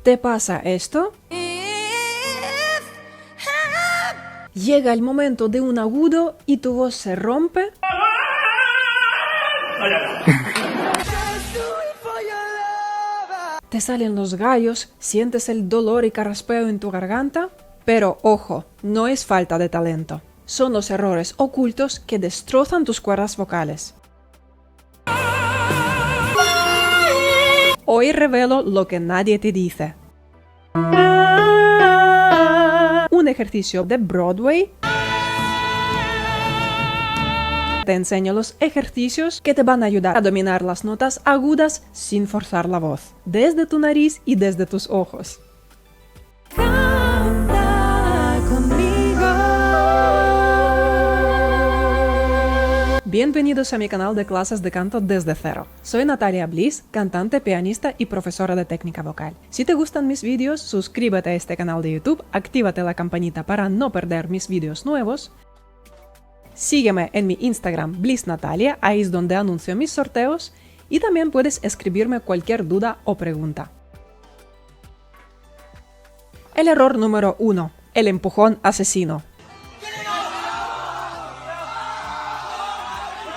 ¿Te pasa esto? Llega el momento de un agudo y tu voz se rompe. Te salen los gallos, sientes el dolor y carraspeo en tu garganta. Pero ojo, no es falta de talento. Son los errores ocultos que destrozan tus cuerdas vocales. Hoy revelo lo que nadie te dice. Un ejercicio de Broadway. Te enseño los ejercicios que te van a ayudar a dominar las notas agudas sin forzar la voz, desde tu nariz y desde tus ojos. Canta conmigo. Bienvenidos a mi canal de clases de canto desde cero. Soy Natalia Bliss, cantante, pianista y profesora de técnica vocal. Si te gustan mis vídeos, suscríbete a este canal de YouTube, actívate la campanita para no perder mis vídeos nuevos. Sígueme en mi Instagram BlissNatalia, ahí es donde anuncio mis sorteos, y también puedes escribirme cualquier duda o pregunta. El error número 1. El empujón asesino.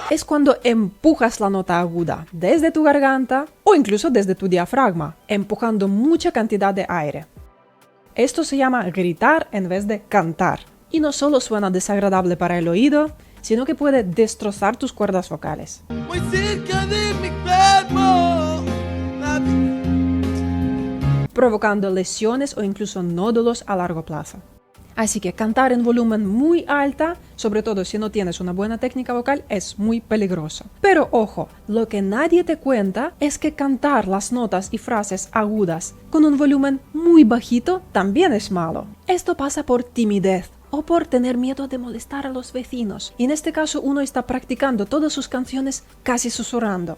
Es cuando empujas la nota aguda desde tu garganta o incluso desde tu diafragma, empujando mucha cantidad de aire. Esto se llama gritar en vez de cantar. Y no solo suena desagradable para el oído, sino que puede destrozar tus cuerdas vocales. Muy cerca de mi cuerpo, provocando lesiones o incluso nódulos a largo plazo. Así que cantar en volumen muy alta, sobre todo si no tienes una buena técnica vocal, es muy peligroso. Pero ojo, lo que nadie te cuenta es que cantar las notas y frases agudas con un volumen muy bajito también es malo. Esto pasa por timidez o por tener miedo de molestar a los vecinos. Y en este caso uno está practicando todas sus canciones casi susurrando.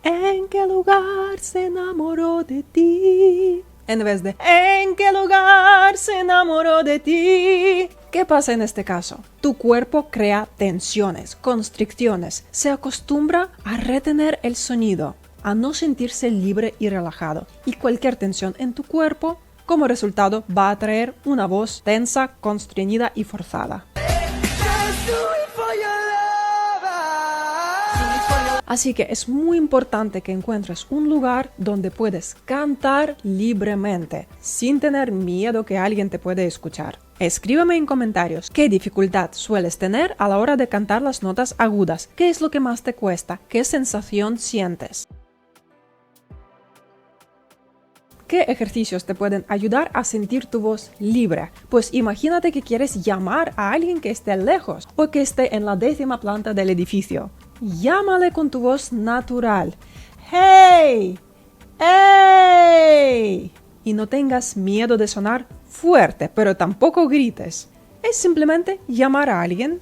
¿En qué lugar se enamoró de ti? En vez de ¿en qué lugar se enamoró de ti? ¿Qué pasa en este caso? Tu cuerpo crea tensiones, constricciones, se acostumbra a retener el sonido, a no sentirse libre y relajado. Y cualquier tensión en tu cuerpo, como resultado, va a traer una voz tensa, constreñida y forzada. Así que es muy importante que encuentres un lugar donde puedes cantar libremente, sin tener miedo que alguien te pueda escuchar. Escríbeme en comentarios qué dificultad sueles tener a la hora de cantar las notas agudas, qué es lo que más te cuesta, qué sensación sientes. ¿Qué ejercicios te pueden ayudar a sentir tu voz libre? Pues imagínate que quieres llamar a alguien que esté lejos o que esté en la 10ª planta del edificio. Llámale con tu voz natural. ¡Hey! ¡Hey! Y no tengas miedo de sonar fuerte, pero tampoco grites. Es simplemente llamar a alguien.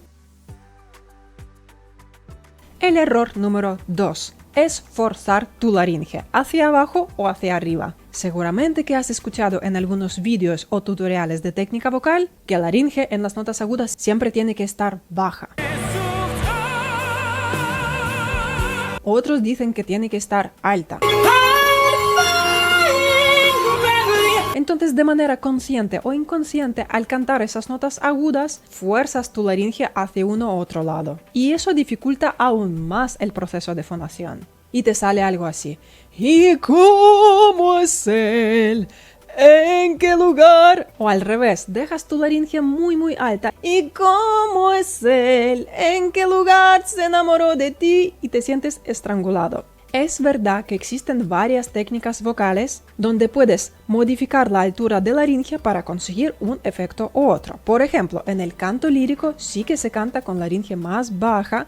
El error número 2 es forzar tu laringe hacia abajo o hacia arriba. Seguramente que has escuchado en algunos vídeos o tutoriales de técnica vocal que la laringe en las notas agudas siempre tiene que estar baja. Otros dicen que tiene que estar alta. Entonces, de manera consciente o inconsciente, al cantar esas notas agudas, fuerzas tu laringe hacia uno u otro lado. Y eso dificulta aún más el proceso de fonación. Y te sale algo así. ¿Y cómo es él? ¿En qué lugar? O al revés, dejas tu laringe muy alta. ¿Y cómo es él? ¿En qué lugar se enamoró de ti? Y te sientes estrangulado. Es verdad que existen varias técnicas vocales donde puedes modificar la altura de la laringe para conseguir un efecto u otro. Por ejemplo, en el canto lírico sí que se canta con la laringe más baja.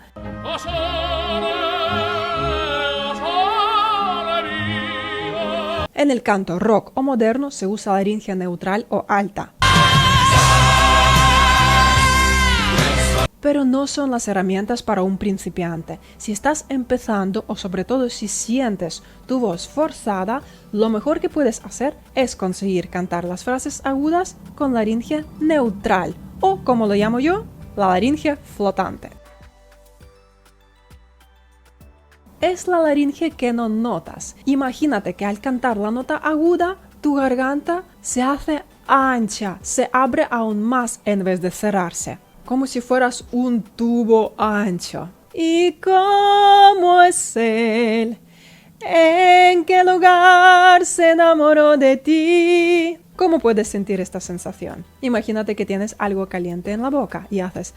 En el canto rock o moderno se usa laringe neutral o alta. Pero no son las herramientas para un principiante. Si estás empezando o sobre todo si sientes tu voz forzada, lo mejor que puedes hacer es conseguir cantar las frases agudas con laringe neutral o, como lo llamo yo, la laringe flotante. es la laringe que no notas. Imagínate que al cantar la nota aguda, tu garganta se hace ancha, se abre aún más en vez de cerrarse, como si fueras un tubo ancho. ¿Y cómo es él? ¿En qué lugar se enamoró de ti? ¿Cómo puedes sentir esta sensación? Imagínate que tienes algo caliente en la boca y haces...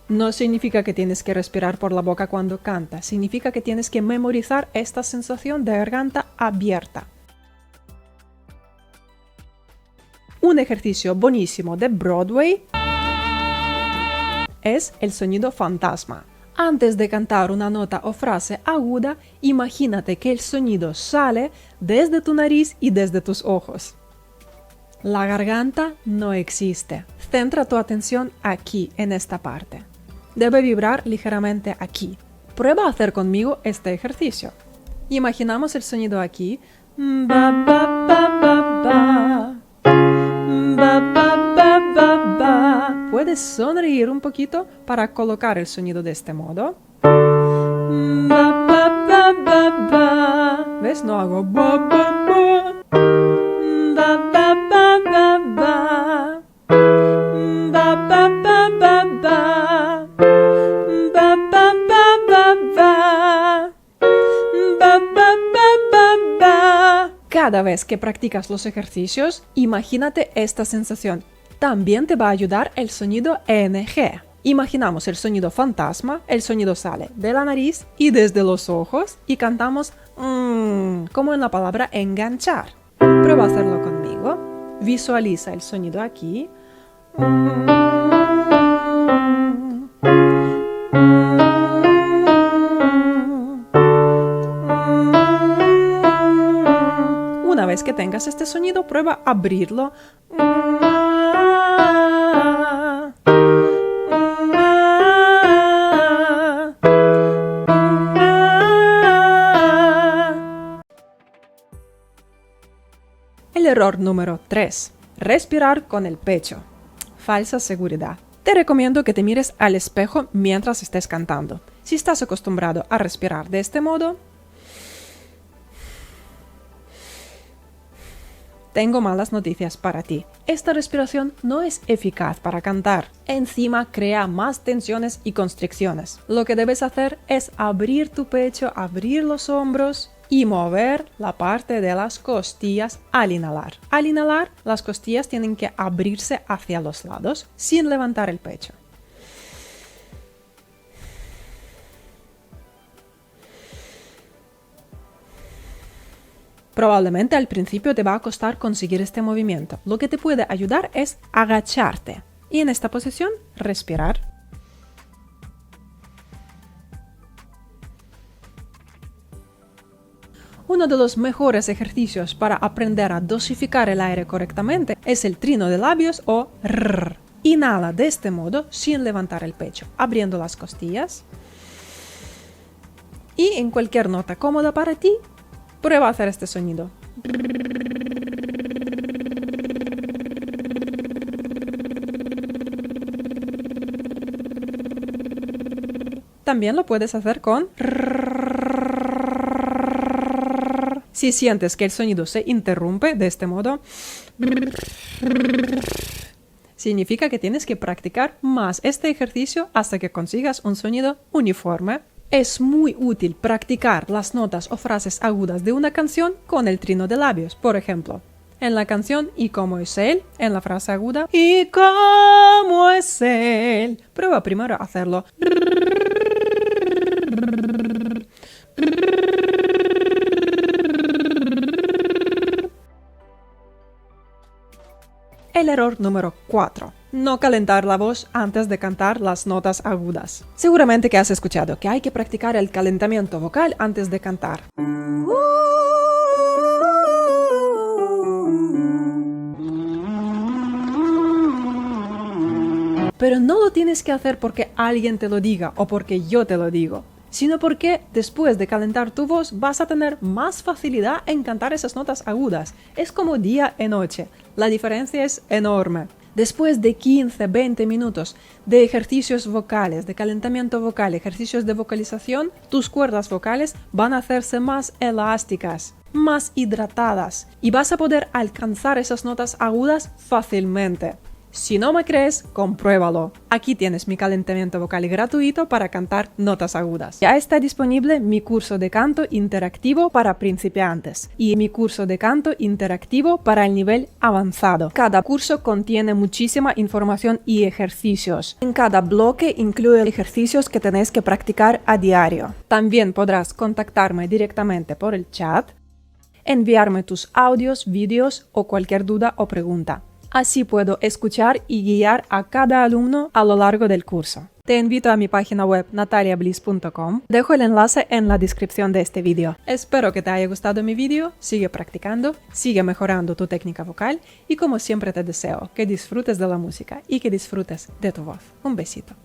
No significa que tienes que respirar por la boca cuando cantas, significa que tienes que memorizar esta sensación de garganta abierta. Un ejercicio buenísimo de Broadway es el sonido fantasma. Antes de cantar una nota o frase aguda, imagínate que el sonido sale desde tu nariz y desde tus ojos. La garganta no existe. Centra tu atención aquí, en esta parte. Debe vibrar ligeramente aquí. Prueba a hacer conmigo este ejercicio. Imaginamos el sonido aquí. Ba, ba, ba, ba, ba. Ba, ba, ba, ba, ba. Puedes sonreír un poquito para colocar el sonido de este modo. Ba, ba, ba, ba, ba. ¿Ves? No hago ba, ba, ba. Ba, ba, ba, ba, ba. Ba, ba, ba, ba, ba. Ba, ba, ba, ba, ba. Ba, ba, ba, ba, ba. Cada vez que practicas los ejercicios, imagínate esta sensación. También te va a ayudar el sonido NG. Imaginamos el sonido fantasma, el sonido sale de la nariz y desde los ojos y cantamos como en la palabra enganchar. Prueba a hacerlo conmigo. Visualiza el sonido aquí. Una vez que tengas este sonido, prueba a abrirlo. El error número 3. Respirar con el pecho. Falsa seguridad. Te recomiendo que te mires al espejo mientras estés cantando. Si estás acostumbrado a respirar de este modo, tengo malas noticias para ti. Esta respiración no es eficaz para cantar. Encima crea más tensiones y constricciones. Lo que debes hacer es abrir tu pecho, abrir los hombros y mover la parte de las costillas al inhalar. Al inhalar, las costillas tienen que abrirse hacia los lados sin levantar el pecho. Probablemente al principio te va a costar conseguir este movimiento. Lo que te puede ayudar es agacharte y en esta posición respirar. Uno de los mejores ejercicios para aprender a dosificar el aire correctamente es el trino de labios o rrr. Inhala de este modo sin levantar el pecho, abriendo las costillas. Y en cualquier nota cómoda para ti, prueba a hacer este sonido. También lo puedes hacer con si sientes que el sonido se interrumpe de este modo, significa que tienes que practicar más este ejercicio hasta que consigas un sonido uniforme. Es muy útil practicar las notas o frases agudas de una canción con el trino de labios. Por ejemplo, en la canción ¿Y cómo es él?, en la frase aguda ¿Y cómo es él?, prueba primero a hacerlo. El error número 4. No calentar la voz antes de cantar las notas agudas. Seguramente que has escuchado que hay que practicar el calentamiento vocal antes de cantar. Pero no lo tienes que hacer porque alguien te lo diga o porque yo te lo digo, sino porque después de calentar tu voz vas a tener más facilidad en cantar esas notas agudas. Es como día y noche. La diferencia es enorme. Después de 15-20 minutos de ejercicios vocales, de calentamiento vocal, ejercicios de vocalización, tus cuerdas vocales van a hacerse más elásticas, más hidratadas y vas a poder alcanzar esas notas agudas fácilmente. Si no me crees, compruébalo. Aquí tienes mi calentamiento vocal gratuito para cantar notas agudas. Ya está disponible mi curso de canto interactivo para principiantes y mi curso de canto interactivo para el nivel avanzado. Cada curso contiene muchísima información y ejercicios. En cada bloque incluye ejercicios que tenéis que practicar a diario. También podrás contactarme directamente por el chat, enviarme tus audios, vídeos o cualquier duda o pregunta. Así puedo escuchar y guiar a cada alumno a lo largo del curso. Te invito a mi página web nataliabliss.com. Dejo el enlace en la descripción de este vídeo. Espero que te haya gustado mi vídeo. Sigue practicando, sigue mejorando tu técnica vocal y como siempre te deseo que disfrutes de la música y que disfrutes de tu voz. Un besito.